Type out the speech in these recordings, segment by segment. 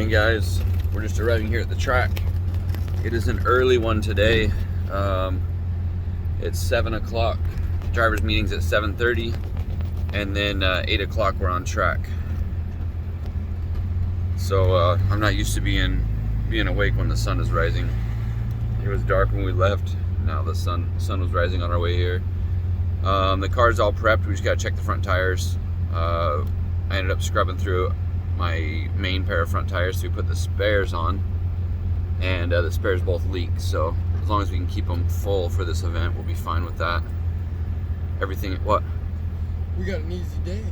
morning, guys. We're just arriving here at the track. It is an early one today. It's 7 o'clock. Driver's meeting's at 7:30, and then 8 o'clock we're on track. So I'm not used to being awake when the sun is rising. It was dark when we left. Now the sun was rising on our way here. The car's all prepped. We just gotta check the front tires. I ended up scrubbing through my main pair of front tires, so we put the spares on, and the spares both leak. So as long as we can keep them full for this event, we'll be fine with that. Everything, what? We got an easy day.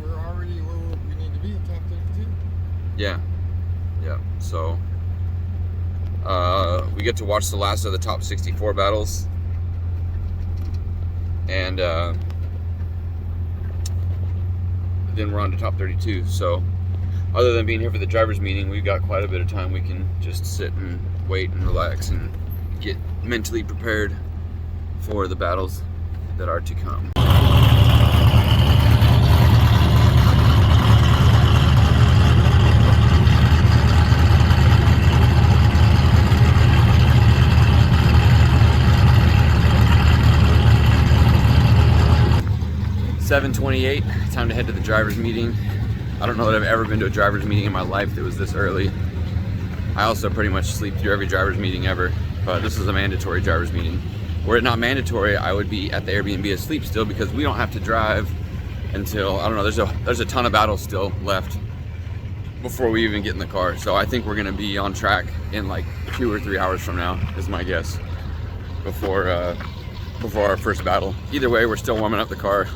We're already where we need to be at top 32. Yeah. So we get to watch the last of the top 64 battles, and then we're on to top 32. So other than being here for the driver's meeting, we've got quite a bit of time. We can just sit and wait and relax and get mentally prepared for the battles that are to come. $7:28, time to head to the driver's meeting. I don't know that I've ever been to a driver's meeting in my life that was this early. I also pretty much sleep through every driver's meeting ever, but this is a mandatory driver's meeting. Were it not mandatory, I would be at the Airbnb asleep still, because we don't have to drive until, I don't know, there's a ton of battles still left before we even get in the car. So I think we're gonna be on track in like 2 or 3 hours from now, is my guess, before our first battle. Either way, we're still warming up the car,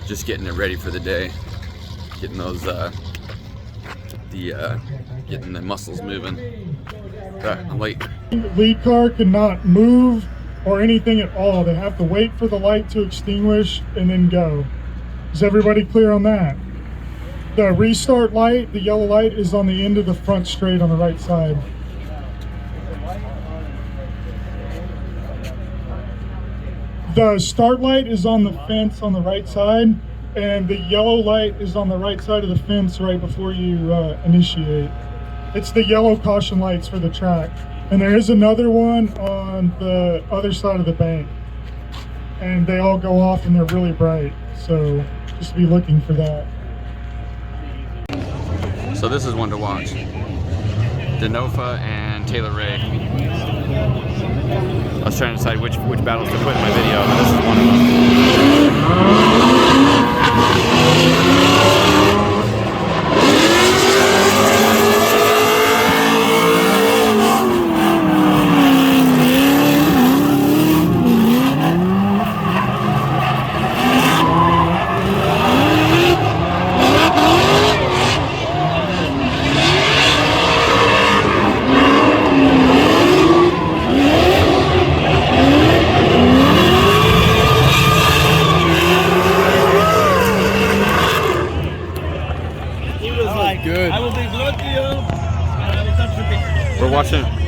just getting it ready for the day, getting those getting the muscles moving. I'm late. Lead car cannot move or anything at all. They have to wait for the light to extinguish and then go. Is everybody clear on that? The restart light, the yellow light, is on the end of the front straight on the right side. The start light is on the fence on the right side, and the yellow light is on the right side of the fence right before you initiate. It's the yellow caution lights for the track. And there is another one on the other side of the bank. And they all go off and they're really bright. So just be looking for that. So this is one to watch. Denofa and Taylor Ray. I was trying to decide which battles to put in my video, but this is one of them.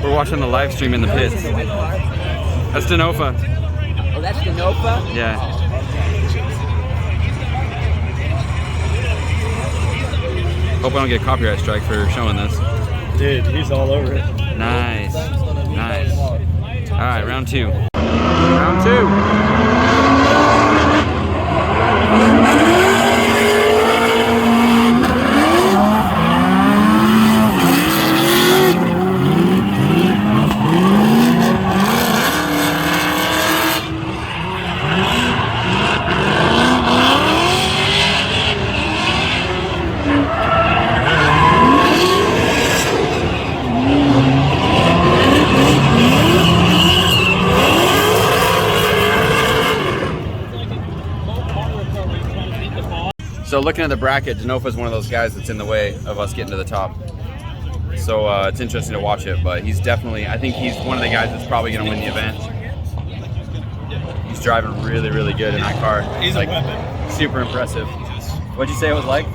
We're watching the live stream in the pits. That's Denofa. Oh, that's Denofa? Yeah. Hope I don't get a copyright strike for showing this. Dude, he's all over it. Nice. Nice. All right, round 2. Round 2. So looking at the bracket, Denofa is one of those guys that's in the way of us getting to the top. So it's interesting to watch it, but he's definitely, I think he's one of the guys that's probably going to win the event. He's driving really, really good in that car. He's like, a weapon. Super impressive. What'd you say it was like?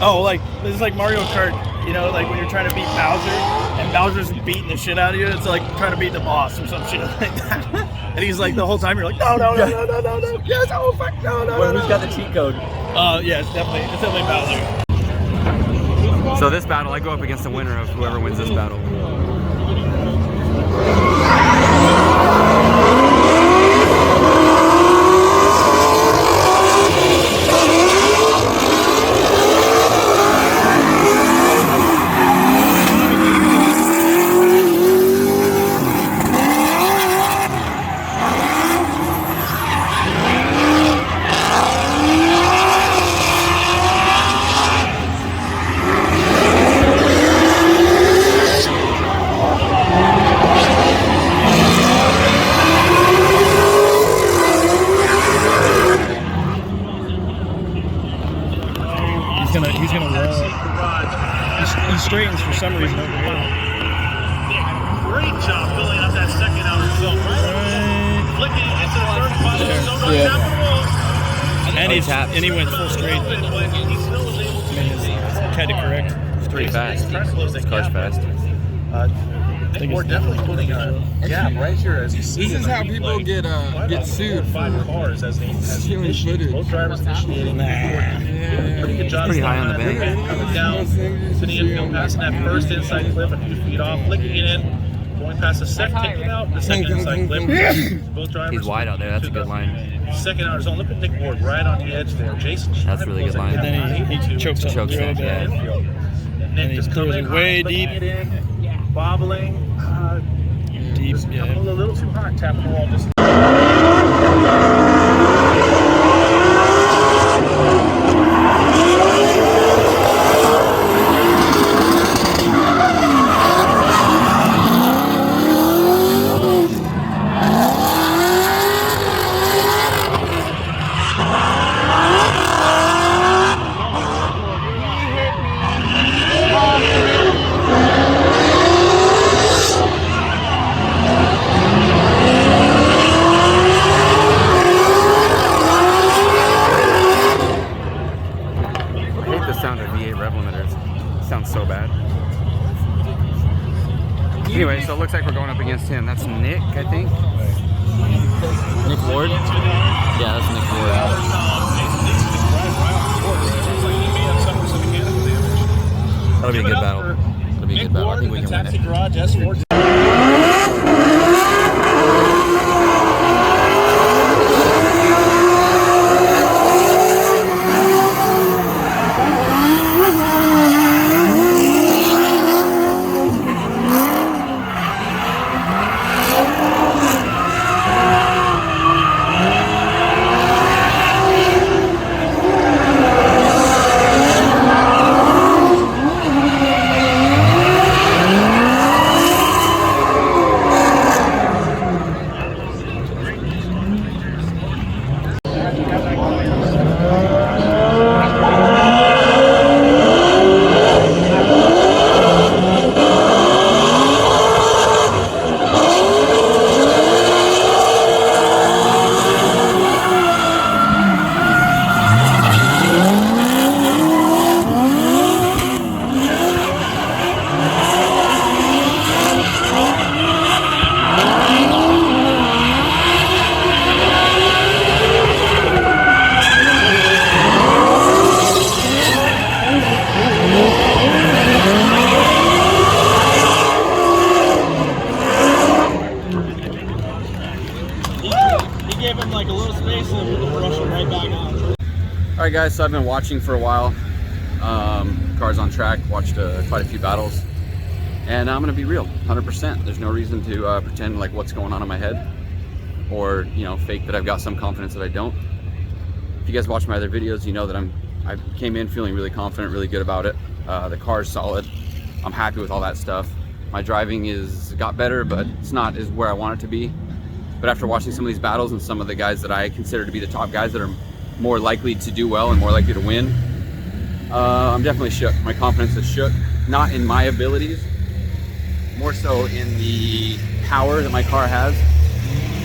Oh, like, this is like Mario Kart, you know, like when you're trying to beat Bowser, and Bowser's beating the shit out of you, it's like trying to beat the boss or some shit like that. And he's like, the whole time you're like, no, yes, oh fuck, no. Who's got the cheat code? Yeah, it's definitely Bowser. So this battle, I go up against the winner of whoever wins this battle. He's gonna roll. He straightens for some reason over here. Great job filling up that second outer zone. Right. Flicking into the third position. Yeah. And he went full straight. He still was able to Had to correct. It's pretty fast. This car's fast. We're definitely putting a gap right here as you see. This is how people get sued for cars as stealing footage. both drivers initiating. Pretty good job. Pretty high on the bank. Coming down to the infield, passing that first inside clip a few feet off, flicking it in, going past the second, taking out the second inside clip. Both drivers. He's wide out there. That's a good line. Second outer zone. Look at Nick Ward right on the edge there. Jason. That's a really good line. But then he chokes up Chokes real up, bad. And And Nick he's just coming cruising way flicking deep. it in, bobbling. Deep, Just yeah. coming a little too hard, tapping the wall just. I hate the sound of V8 rev limiters. It sounds so bad. Anyway, so it looks like we're going up against him. That's Nick, I think. Nick Ward? Yeah, that's Nick Ward. That'll be a good battle. That'll be a good battle. I think we can win it. Garage S4. He gave him like a little space and rushed him right back on. All right, guys, so I've been watching for a while. Cars on Track, watched quite a few battles. And I'm gonna be real, 100%. There's no reason to pretend like what's going on in my head or, you know, fake that I've got some confidence that I don't. If you guys watch my other videos, you know that I came in feeling really confident, really good about it. The car's solid. I'm happy with all that stuff. My driving got better, but it's not as where I want it to be. But after watching some of these battles and some of the guys that I consider to be the top guys that are more likely to do well and more likely to win, I'm definitely shook. My confidence is shook, not in my abilities, more so in the power that my car has.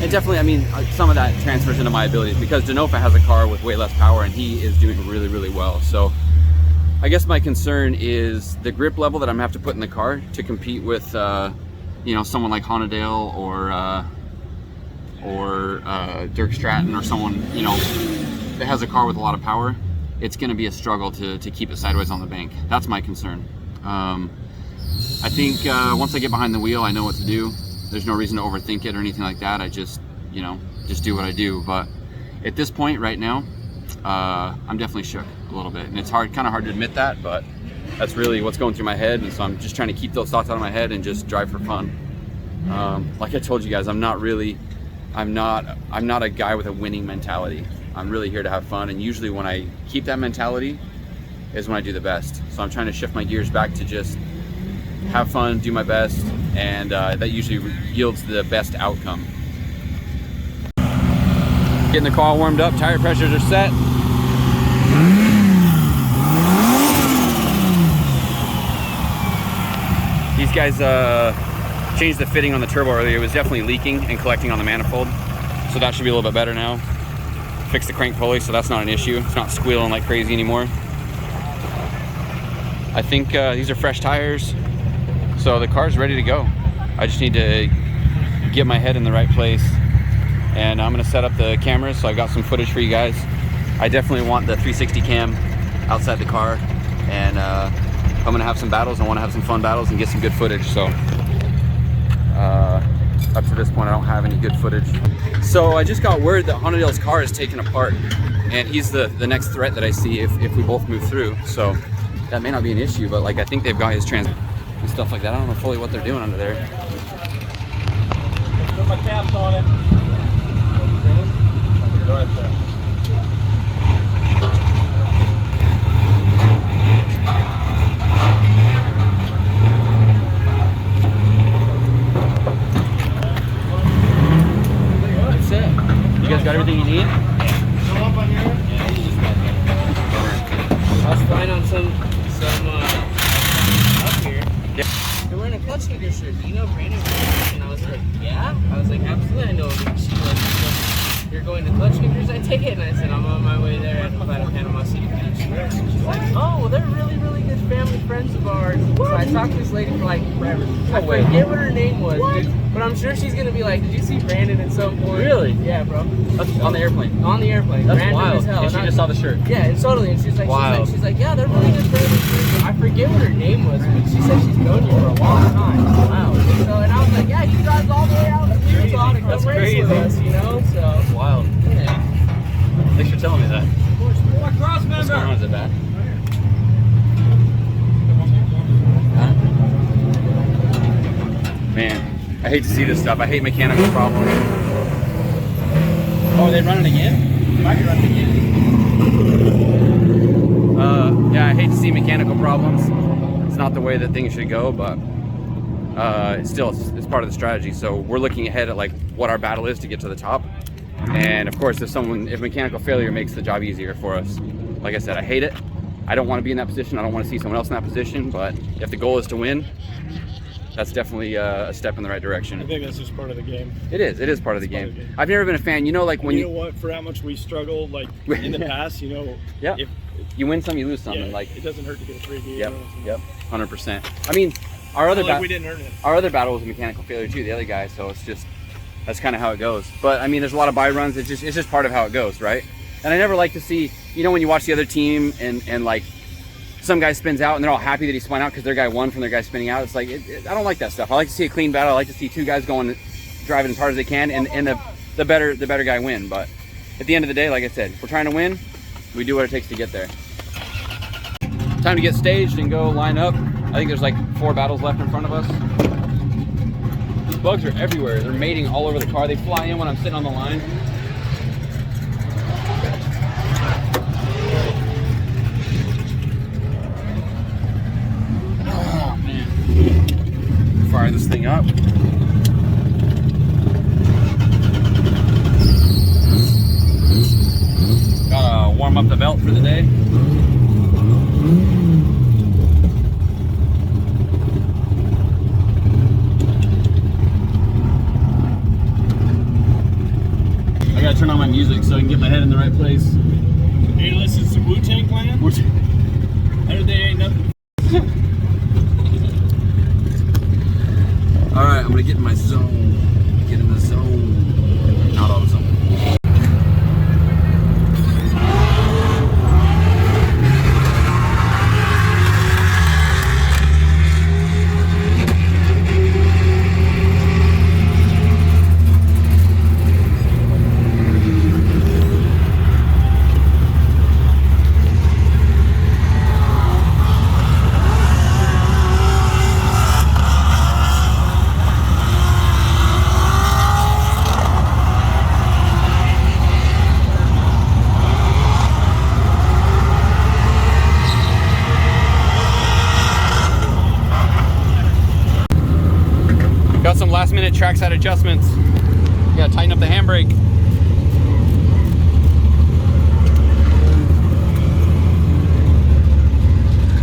And definitely, I mean, some of that transfers into my abilities because Denofa has a car with way less power and he is doing really, really well. So I guess my concern is the grip level that I'm gonna have to put in the car to compete with, you know, someone like Honadale or Dirk Stratton or someone, you know, that has a car with a lot of power. it's going to be a struggle to keep it sideways on the bank. That's my concern. I think once I get behind the wheel, I know what to do. There's no reason to overthink it or anything like that. I just, you know, just do what I do. But at this point right now, I'm definitely shook a little bit, and it's kind of hard to admit that, but that's really what's going through my head. And so I'm just trying to keep those thoughts out of my head and just drive for fun. Like I told you guys, I'm not a guy with a winning mentality. I'm really here to have fun, and usually when I keep that mentality is when I do the best. So I'm trying to shift my gears back to just have fun, do my best, and that usually yields the best outcome. Getting the car warmed up, tire pressures are set. These guys changed the fitting on the turbo earlier. It was definitely leaking and collecting on the manifold, so that should be a little bit better now. Fixed the crank pulley, so that's not an issue. It's not squealing like crazy anymore. I think these are fresh tires, so the car's ready to go. I just need to get my head in the right place, and I'm gonna set up the cameras so I've got some footage for you guys. I definitely want the 360 cam outside the car, and I'm gonna have some battles. I want to have some fun battles and get some good footage. So up to this point, I don't have any good footage. So I just got word that Honadale's car is taken apart, and he's the next threat that I see if we both move through. So that may not be an issue, but like I think they've got his trans and stuff like that. I don't know fully what they're doing under there. Put my caps on it. Go right there. That's it. You guys got everything you need? I was flying on some up here. Yeah. They're wearing a Klutch Kickers shirt. Do you know Brandon? And I was like, yeah. I was like, absolutely, I know him. She's like, you're going to Klutch Kickers? I take it. And I said, I'm on my way there at Panama City Beach. She's like, oh, well, they're really, really good family friends of ours. So I talked to this lady for like forever. I forget what her name was, but I'm sure she's gonna be like, did you see Brandon at some point? Really? Yeah, bro. That's on the airplane. On the airplane. That's Random wild. as hell. And she just saw the shirt. Yeah, and totally. And she's like, Wow. she's like, yeah, they're really good friends. I forget what her name was, but she said she's known you for a long time. Wow. So, and I was like, yeah, he drives all the way out to Utah to come That's race with crazy. us, you know? So, Wild. yeah. Thanks for telling me that. Cross What's going on? Is it bad? Man, I hate to see this stuff. I hate mechanical problems. Oh, are they running again? They might be running again. Yeah, I hate to see mechanical problems. It's not the way that things should go, but it's part of the strategy. So we're looking ahead at like what our battle is to get to the top. And of course, if mechanical failure makes the job easier for us. Like I said, I hate it. I don't want to be in that position. I don't want to see someone else in that position, but if the goal is to win, that's definitely a step in the right direction. I think that's just part of the game. It is part of the game. I've never been a fan, you know, like when you know what, for how much we struggled like in the past, you know, yeah, if you win some, you lose some. yeah, Like it doesn't hurt to get a free game. Yep, 100%. I mean, our other Like we didn't earn it. our other battle was a mechanical failure too, the other guy, so it's just that's kind of how it goes. But I mean, there's a lot of buy runs. It's just part of how it goes, right? And I never like to see, you know, when you watch the other team and like some guy spins out and they're all happy that he spun out because their guy won from their guy spinning out. It's like I don't like that stuff. I like to see a clean battle. I like to see two guys driving as hard as they can, and the better guy win. But at the end of the day, like I said, if we're trying to win, we do what it takes to get there. Time to get staged and go line up. I think there's like 4 battles left in front of us. These bugs are everywhere. They're mating all over the car. They fly in when I'm sitting on the line. Oh man. Fire this thing up. Gotta warm up the belt for the day. I gotta turn on my music so I can get my head in the right place. Hey, listen to Wu-Tang Clan. Other day ain't nothing. Alright, I'm gonna get in my zone. Get in the zone. Not all the zone. trackside adjustments. You gotta tighten up the handbrake.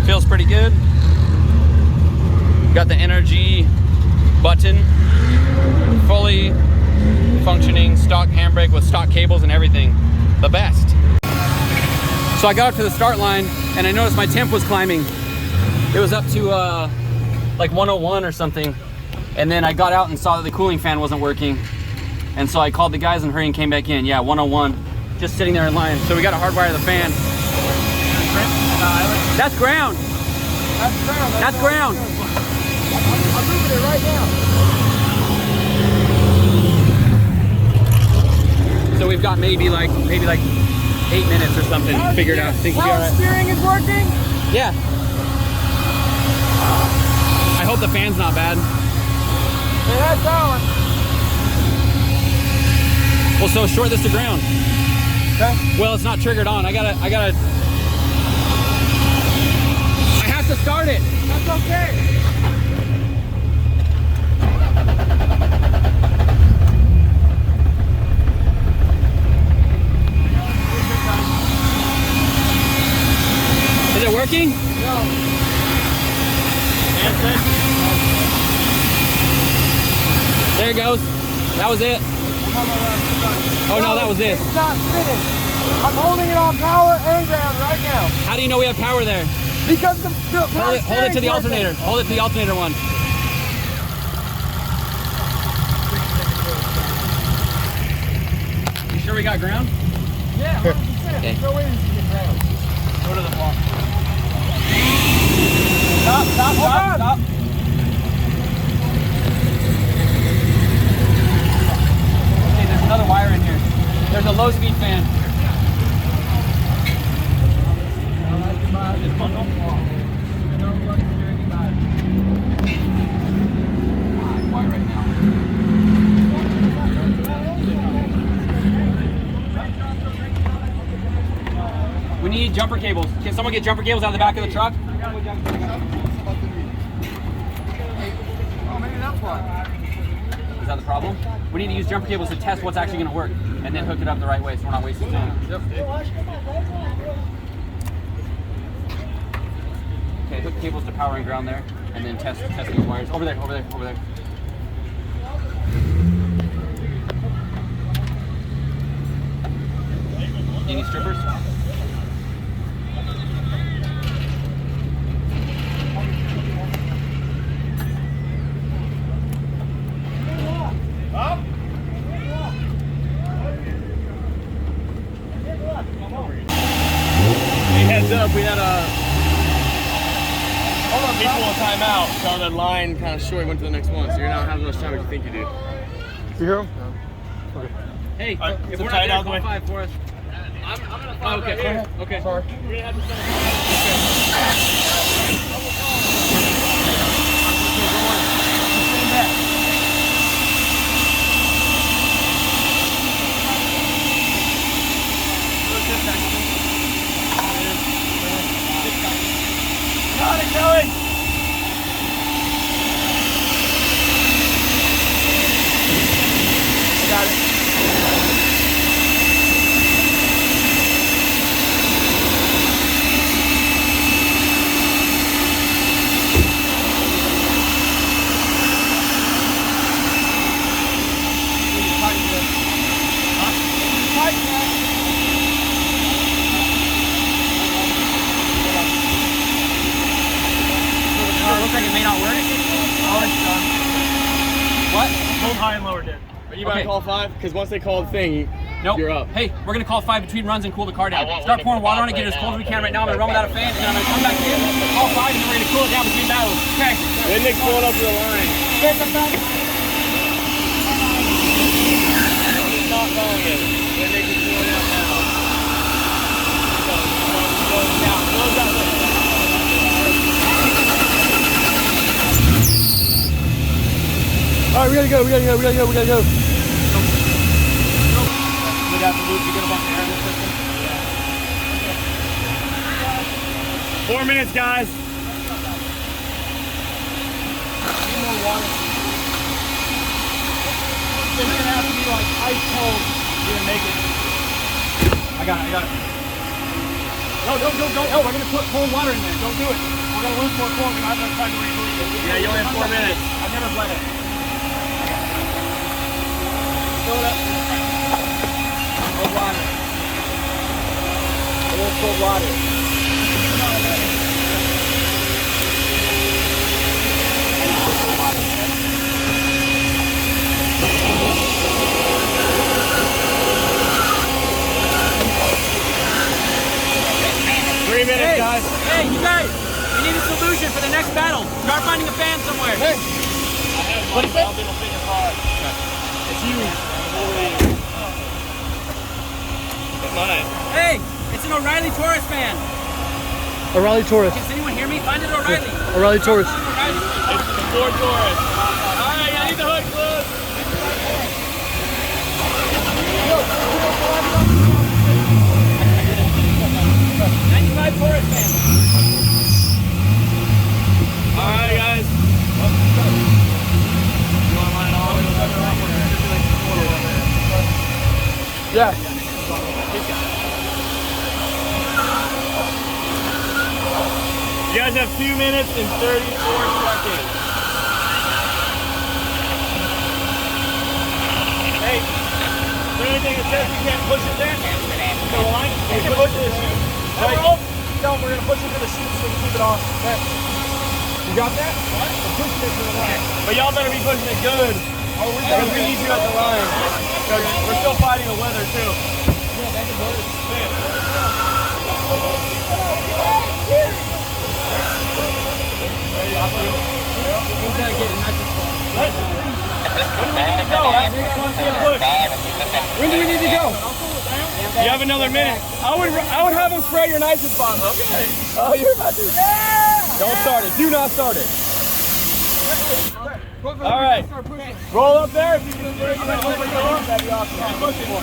Feels pretty good. Got the energy button, fully functioning stock handbrake with stock cables and everything. The best. So I got up to the start line and I noticed my temp was climbing. It was up to like 101 or something. And then I got out and saw that the cooling fan wasn't working. And so I called the guys in a hurry and came back in. Yeah, 101, just sitting there in line. So we got to hardwire the fan. That's ground. That's ground. That's ground. I'm moving it right now. So we've got maybe like 8 minutes or something figured out. Think we'll be all right. Steering is working? Yeah. I hope the fan's not bad. Yeah, that's on. Well, so short this to ground. Okay. Well, it's not triggered on. I have to start it. That's okay. Is it working? No. There it goes. That was it. Oh no, that was it. It's not spinning. I'm holding it on power and ground right now. How do you know we have power there? Because the Hold it to the alternator. Hold it to the alternator one. You sure we got ground? Yeah, 100%. There's no way we can get ground. Go to the block. Stop. Okay, there's another wire in here. There's a low speed fan. Wire right now. We need jumper cables. Can someone get jumper cables out of the back of the truck? Oh, maybe that's why. Is that the problem? We need to use jumper cables to test what's actually going to work and then hook it up the right way so we're not wasting time. Yep. Okay, hook cables to power and ground there and then test these wires. Over there. Any strippers? Heads up, we had people on timeout, so the line kind of short went to the next one, so you're not having as much time as you think you do. You hear him? Hey, if so we're tie not there, it out the call way. 5 for us. I'm gonna Oh, follow okay. right here. Okay. Sorry. Got it, Kelly! Got it. Looks like it may not work. Oh, it's done. What? Hold high and lower, Dad. Are you about Okay. to call 5? Because once they call the thing, Nope. you're up. Hey, we're gonna call 5 between runs and cool the car down. Start pouring water on it, get it as cold as we can right now. I'm gonna run without a fan, and then I'm gonna come back in, call 5, and then we're gonna cool it down between battles. Okay. Then Nick's going up to the line. Get the back. He's not going yet. Then Nick is going up now. Go down. Close that way. All right, we gotta go. We got the loop, you get a bunch of air in the system. 4 minutes, guys. it's gonna have to be like ice cold. You're gonna make it. I got it. No, we're gonna put cold water in there. Don't do it. We're gonna lose more cold. We're not gonna try to reheat it. Yeah, you only have 4 minutes. I've never bled it. Fill it up. Cold water. A little cold water. 3 minutes, guys. Hey, you guys, we need a solution for the next battle. Start finding a fan somewhere. Hey. What is it? It's you. It's mine. Hey, it's an O'Reilly Taurus fan. O'Reilly Taurus. Can anyone hear me? Find an O'Reilly. O'Reilly Taurus. It's the Ford Taurus. All right, I need the hood closed. 95 Taurus fan. All right, guys. Yeah. You guys have 2 minutes and 34 seconds. Hey, is there anything that says you can't push it there? The line? You can push it. Right. Tell them we're going to push it to the seat so we can keep it off. Okay. You got that? What? We're pushing it to the line. But y'all better be pushing it good. Oh, because we need you at the line. Because we're still fighting the weather, too. Yeah, that's the weather. When do we need to go? You have another minute. I would have him spray your nitrous bomb. Okay. Oh, you're about to. Yeah! Don't start it. Do not start it. All right. Roll up there. If you can spray your nitrous bomb, that'd be awesome. Push it more.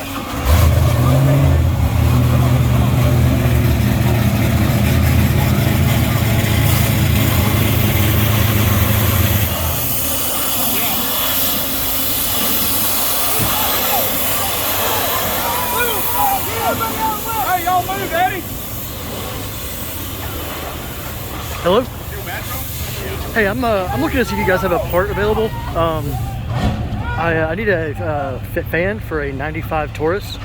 Hey, y'all move, Eddie. Hello? Hey, I'm looking to see if you guys have a part available. I need a fit fan for a 95 Taurus.